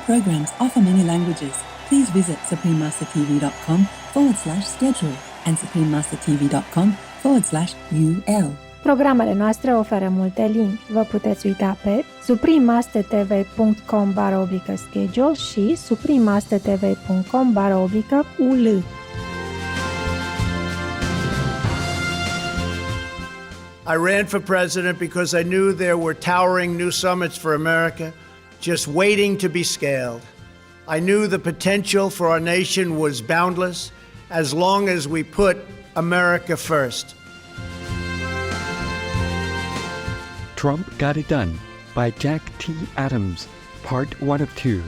programs offer many languages. Please visit suprememastertv.com/schedule and suprememastertv.com/UL. Programele noastre oferă multe limbi. Vă puteți uita pe suprememastertv.com/schedule și suprememastertv.com/UL. I ran for president because I knew there were towering new summits for America just waiting to be scaled. I knew the potential for our nation was boundless as long as we put America first. Trump Got It Done by Jack T. Adams, Part 1 of 2.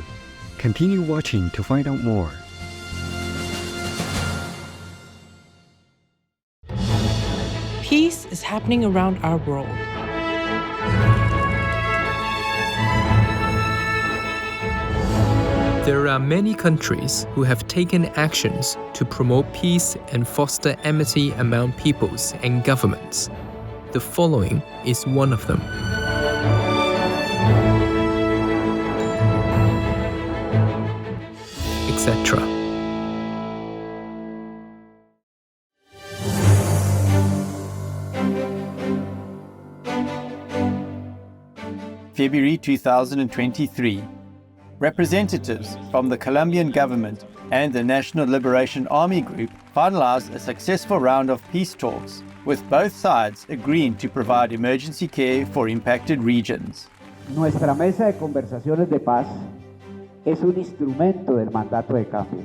Continue watching to find out more. Peace is happening around our world. There are many countries who have taken actions to promote peace and foster amity among peoples and governments. The following is one of them. Etc. February 2023. Representatives from the Colombian government and the National Liberation Army Group finalized a successful round of peace talks, with both sides agreeing to provide emergency care for impacted regions. Nuestra mesa de conversaciones de paz es un instrumento del mandato de cambio,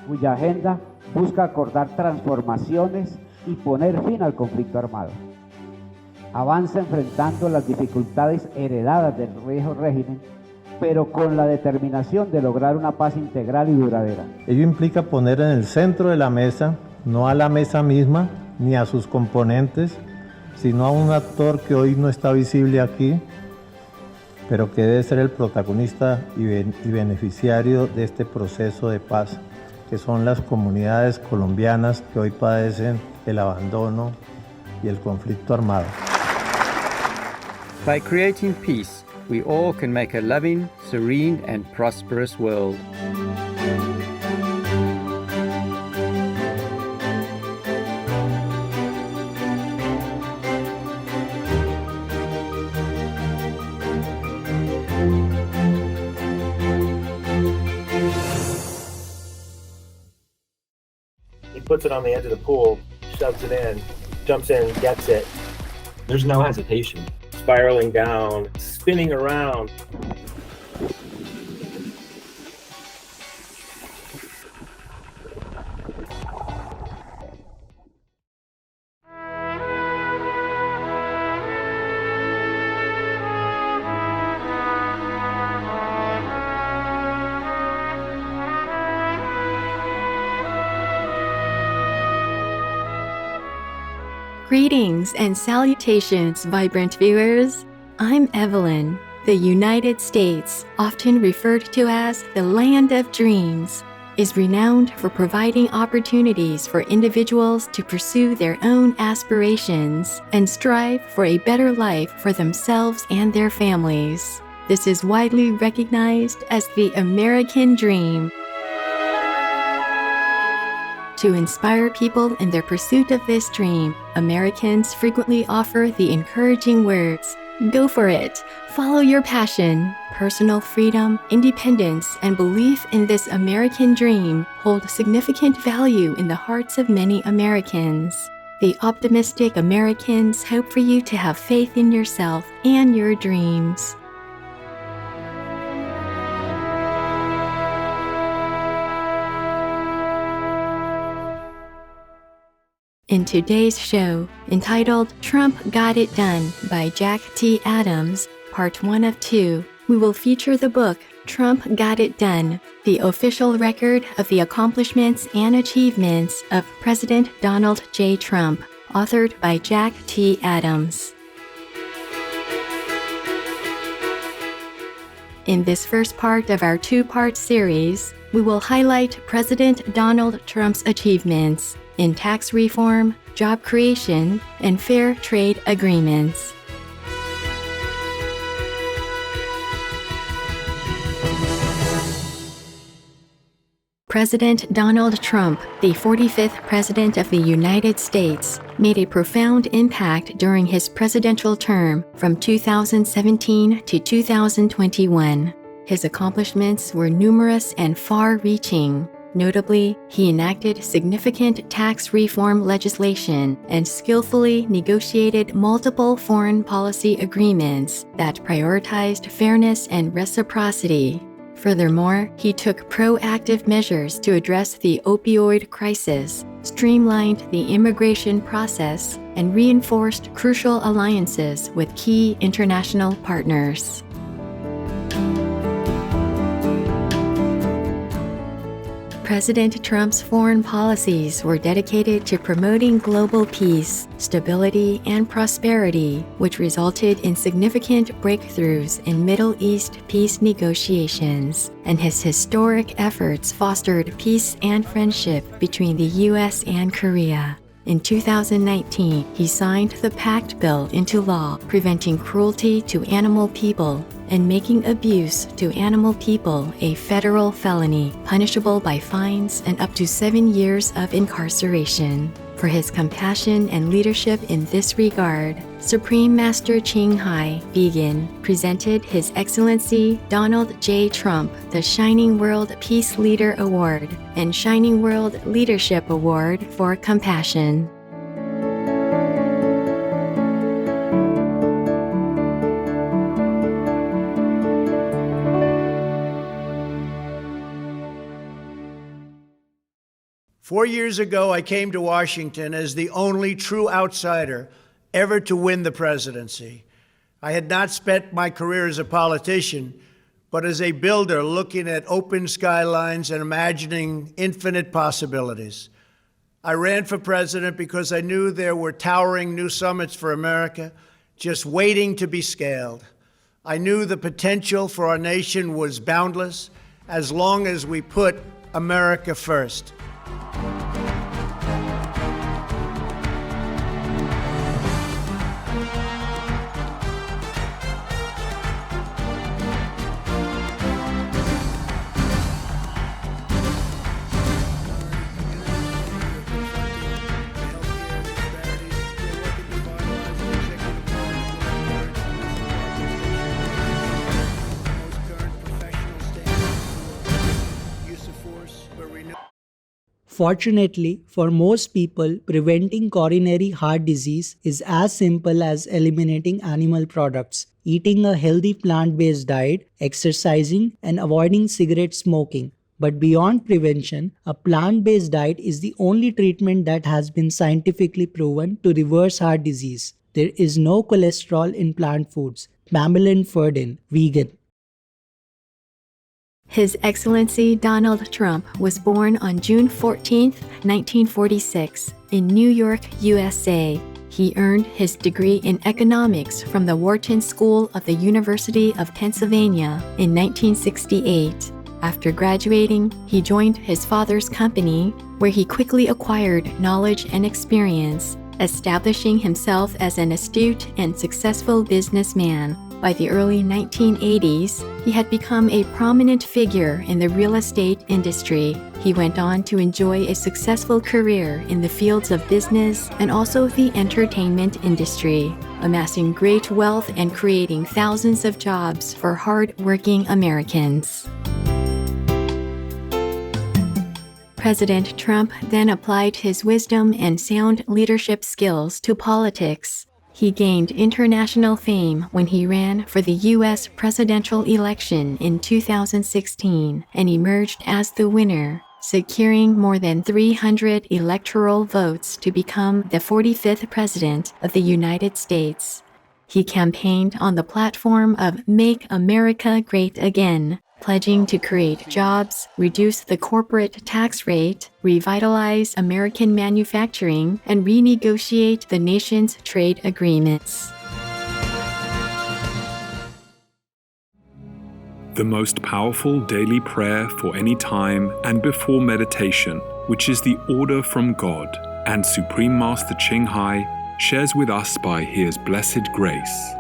cuya agenda busca acordar transformaciones y poner fin al conflicto armado. Avanza enfrentando las dificultades heredadas del viejo régimen, pero con la determinación de lograr una paz integral y duradera. Ello implica poner en el centro de la mesa, no a la mesa misma, ni a sus componentes, sino a un actor que hoy no está visible aquí, pero que debe ser el protagonista y beneficiario de este proceso de paz, que son las comunidades colombianas que hoy padecen el abandono y el conflicto armado. By creating peace, we all can make a loving, serene, and prosperous world. He puts it on the edge of the pool, shoves it in, jumps in, gets it. There's no hesitation. Spiraling down, spinning around. Greetings and salutations, vibrant viewers. I'm Evelyn. The United States, often referred to as the Land of Dreams, is renowned for providing opportunities for individuals to pursue their own aspirations and strive for a better life for themselves and their families. This is widely recognized as the American Dream. To inspire people in their pursuit of this dream, Americans frequently offer the encouraging words, "Go for it, follow your passion." Personal freedom, independence, and belief in this American dream hold significant value in the hearts of many Americans. The optimistic Americans hope for you to have faith in yourself and your dreams. In today's show, entitled Trump Got It Done by Jack T. Adams, Part 1 of 2, we will feature the book Trump Got It Done, the official record of the accomplishments and achievements of President Donald J. Trump, authored by Jack T. Adams. In this first part of our two-part series, we will highlight President Donald Trump's achievements in tax reform, job creation, and fair trade agreements. President Donald Trump, the 45th President of the United States, made a profound impact during his presidential term from 2017 to 2021. His accomplishments were numerous and far-reaching. Notably, he enacted significant tax reform legislation and skillfully negotiated multiple foreign policy agreements that prioritized fairness and reciprocity. Furthermore, he took proactive measures to address the opioid crisis, streamlined the immigration process, and reinforced crucial alliances with key international partners. President Trump's foreign policies were dedicated to promoting global peace, stability, and prosperity, which resulted in significant breakthroughs in Middle East peace negotiations, and his historic efforts fostered peace and friendship between the U.S. and Korea. In 2019, he signed the Pact Bill into law, preventing cruelty to animal people and making abuse to animal people a federal felony, punishable by fines and up to 7 years of incarceration. For his compassion and leadership in this regard, Supreme Master Ching Hai Vegan presented His Excellency Donald J. Trump the Shining World Peace Leader Award and Shining World Leadership Award for Compassion. "4 years ago, I came to Washington as the only true outsider ever to win the presidency. I had not spent my career as a politician, but as a builder looking at open skylines and imagining infinite possibilities. I ran for president because I knew there were towering new summits for America just waiting to be scaled. I knew the potential for our nation was boundless as long as we put America first. Fortunately, for most people, preventing coronary heart disease is as simple as eliminating animal products, eating a healthy plant-based diet, exercising, and avoiding cigarette smoking. But beyond prevention, a plant-based diet is the only treatment that has been scientifically proven to reverse heart disease. There is no cholesterol in plant foods. Pamela Ferdin, vegan. His Excellency Donald Trump was born on June 14, 1946, in New York, USA. He earned his degree in economics from the Wharton School of the University of Pennsylvania in 1968. After graduating, he joined his father's company, where he quickly acquired knowledge and experience, establishing himself as an astute and successful businessman. By the early 1980s, he had become a prominent figure in the real estate industry. He went on to enjoy a successful career in the fields of business and also the entertainment industry, amassing great wealth and creating thousands of jobs for hard-working Americans. President Trump then applied his wisdom and sound leadership skills to politics. He gained international fame when he ran for the U.S. presidential election in 2016 and emerged as the winner, securing more than 300 electoral votes to become the 45th President of the United States. He campaigned on the platform of Make America Great Again, pledging to create jobs, reduce the corporate tax rate, revitalize American manufacturing, and renegotiate the nation's trade agreements. The most powerful daily prayer for any time and before meditation, which is the order from God, and Supreme Master Ching Hai shares with us by His blessed grace.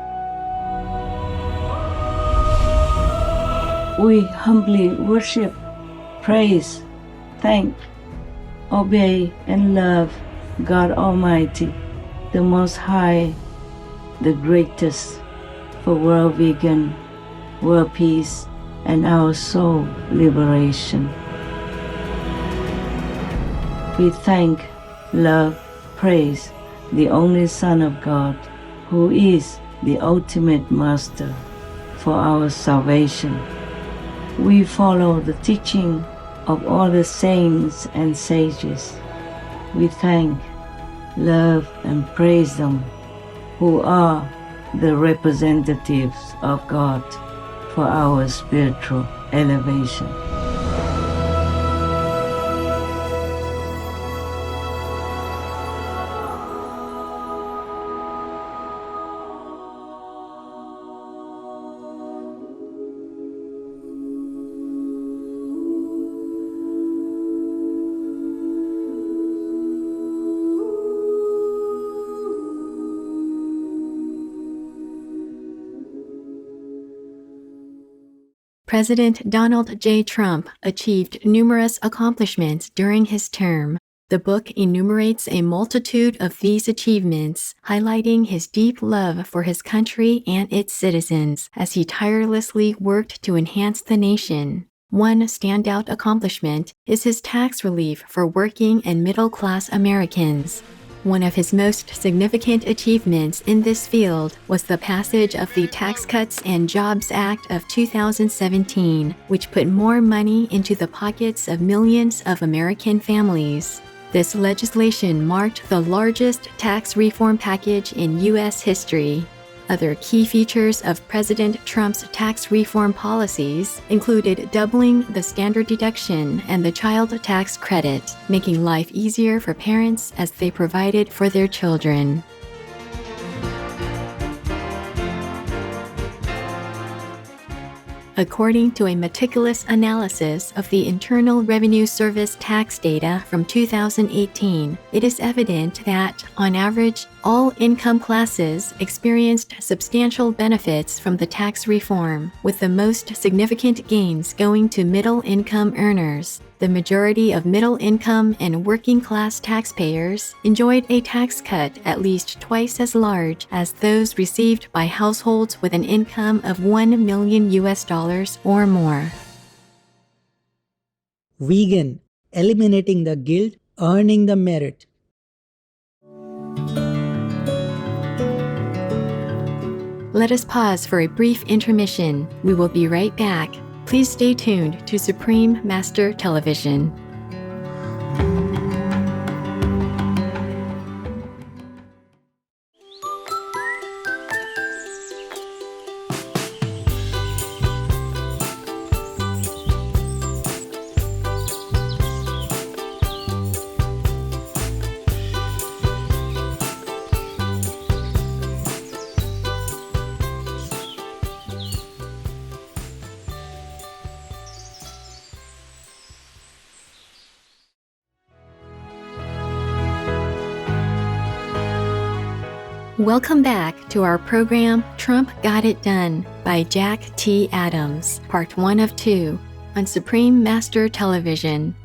We humbly worship, praise, thank, obey, and love God Almighty, the Most High, the greatest, for world vegan, world peace, and our soul liberation. We thank, love, praise the only Son of God, who is the ultimate master for our salvation. We follow the teaching of all the saints and sages. We thank, love, and praise them, who are the representatives of God for our spiritual elevation. President Donald J. Trump achieved numerous accomplishments during his term. The book enumerates a multitude of these achievements, highlighting his deep love for his country and its citizens as he tirelessly worked to enhance the nation. One standout accomplishment is his tax relief for working and middle-class Americans. One of his most significant achievements in this field was the passage of the Tax Cuts and Jobs Act of 2017, which put more money into the pockets of millions of American families. This legislation marked the largest tax reform package in U.S. history. Other key features of President Trump's tax reform policies included doubling the standard deduction and the child tax credit, making life easier for parents as they provided for their children. According to a meticulous analysis of the Internal Revenue Service tax data from 2018, it is evident that, on average, all income classes experienced substantial benefits from the tax reform, with the most significant gains going to middle-income earners. The majority of middle-income and working-class taxpayers enjoyed a tax cut at least twice as large as those received by households with an income of $1 million or more. Vegan, eliminating the guilt, earning the merit. Let us pause for a brief intermission. We will be right back. Please stay tuned to Supreme Master Television. Welcome back to our program, Trump Got It Done by Jack T. Adams, Part 1 of 2, on Supreme Master Television.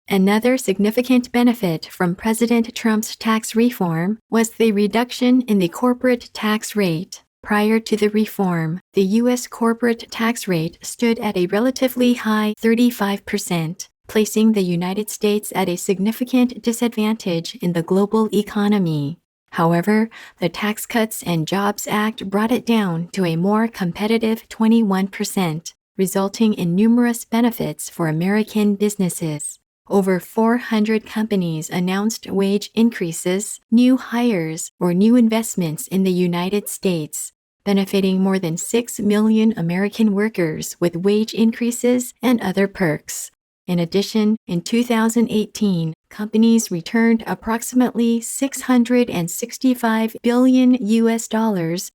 Another significant benefit from President Trump's tax reform was the reduction in the corporate tax rate. Prior to the reform, the U.S. corporate tax rate stood at a relatively high 35%. Placing the United States at a significant disadvantage in the global economy. However, the Tax Cuts and Jobs Act brought it down to a more competitive 21%, resulting in numerous benefits for American businesses. Over 400 companies announced wage increases, new hires, or new investments in the United States, benefiting more than 6 million American workers with wage increases and other perks. In addition, in 2018, companies returned approximately $665 billion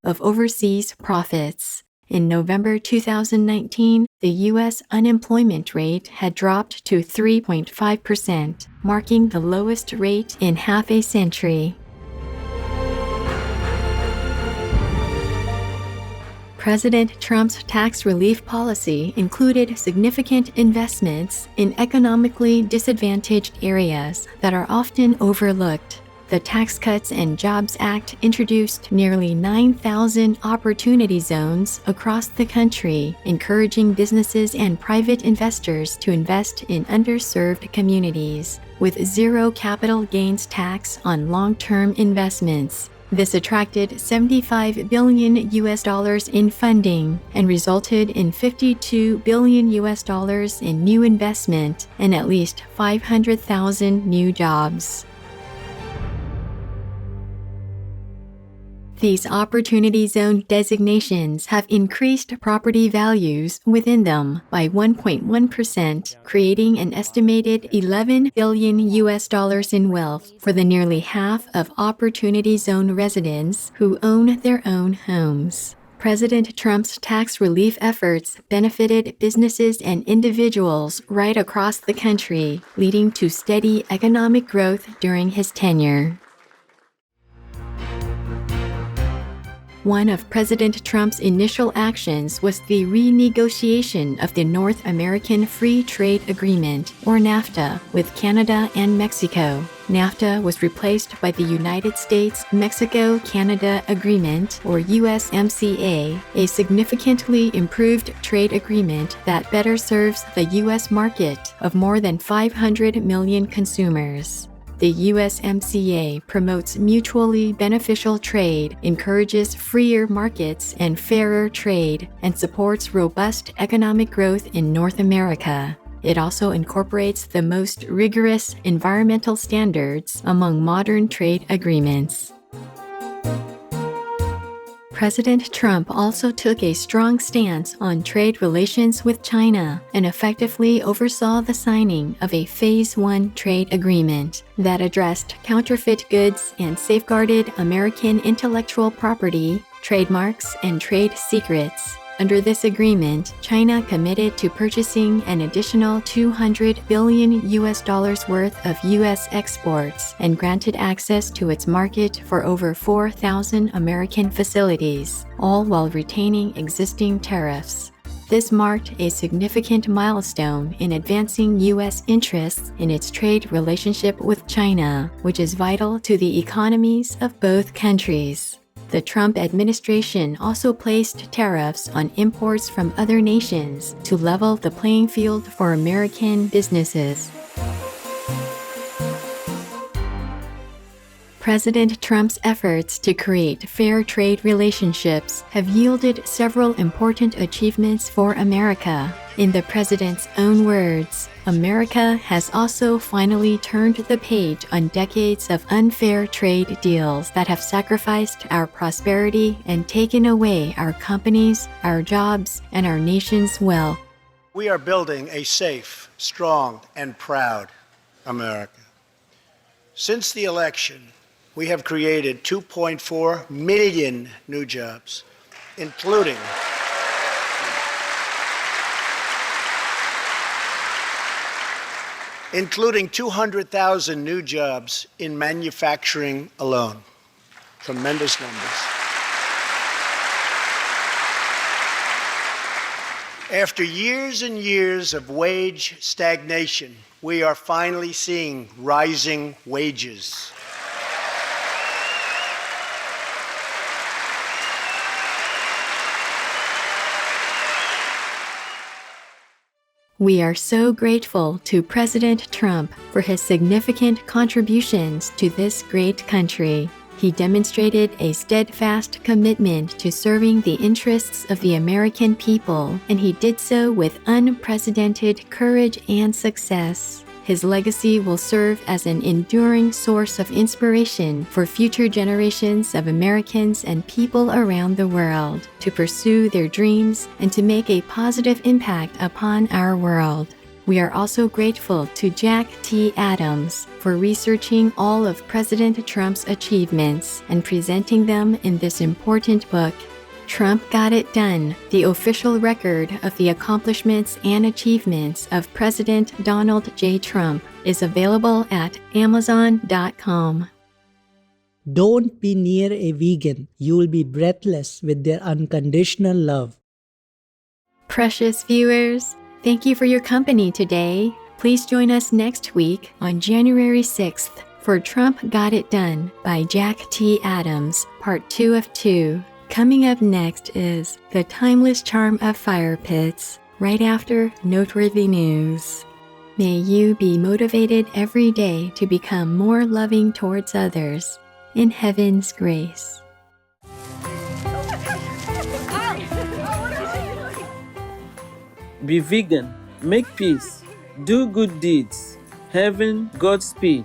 of overseas profits. In November 2019, the U.S. unemployment rate had dropped to 3.5%, marking the lowest rate in half a century. President Trump's tax relief policy included significant investments in economically disadvantaged areas that are often overlooked. The Tax Cuts and Jobs Act introduced nearly 9,000 opportunity zones across the country, encouraging businesses and private investors to invest in underserved communities, with zero capital gains tax on long-term investments. This attracted $75 billion in funding and resulted in $52 billion in new investment and at least 500,000 new jobs. These Opportunity Zone designations have increased property values within them by 1.1%, creating an estimated $11 billion in wealth for the nearly half of Opportunity Zone residents who own their own homes. President Trump's tax relief efforts benefited businesses and individuals right across the country, leading to steady economic growth during his tenure. One of President Trump's initial actions was the renegotiation of the North American Free Trade Agreement, or NAFTA, with Canada and Mexico. NAFTA was replaced by the United States-Mexico-Canada Agreement, or USMCA, a significantly improved trade agreement that better serves the U.S. market of more than 500 million consumers. The USMCA promotes mutually beneficial trade, encourages freer markets and fairer trade, and supports robust economic growth in North America. It also incorporates the most rigorous environmental standards among modern trade agreements. President Trump also took a strong stance on trade relations with China and effectively oversaw the signing of a Phase 1 trade agreement that addressed counterfeit goods and safeguarded American intellectual property, trademarks, and trade secrets. Under this agreement, China committed to purchasing an additional $200 billion worth of U.S. exports and granted access to its market for over 4,000 American facilities, all while retaining existing tariffs. This marked a significant milestone in advancing U.S. interests in its trade relationship with China, which is vital to the economies of both countries. The Trump administration also placed tariffs on imports from other nations to level the playing field for American businesses. President Trump's efforts to create fair trade relationships have yielded several important achievements for America. In the president's own words, America has also finally turned the page on decades of unfair trade deals that have sacrificed our prosperity and taken away our companies, our jobs, and our nation's wealth. We are building a safe, strong, and proud America. Since the election, we have created 2.4 million new jobs, including 200,000 new jobs in manufacturing alone. Tremendous numbers. After years and years of wage stagnation, we are finally seeing rising wages. We are so grateful to President Trump for his significant contributions to this great country. He demonstrated a steadfast commitment to serving the interests of the American people, and he did so with unprecedented courage and success. His legacy will serve as an enduring source of inspiration for future generations of Americans and people around the world to pursue their dreams and to make a positive impact upon our world. We are also grateful to Jack T. Adams for researching all of President Trump's achievements and presenting them in this important book. Trump Got It Done, the official record of the accomplishments and achievements of President Donald J. Trump, is available at Amazon.com. Don't be near a vegan. You will be breathless with their unconditional love. Precious viewers, thank you for your company today. Please join us next week on January 6th for Trump Got It Done by Jack T. Adams, Part 2 of 2. Coming up next is The Timeless Charm of Fire Pits, right after Noteworthy News. May you be motivated every day to become more loving towards others. In Heaven's grace. Be vegan, make peace, do good deeds. Heaven, Godspeed.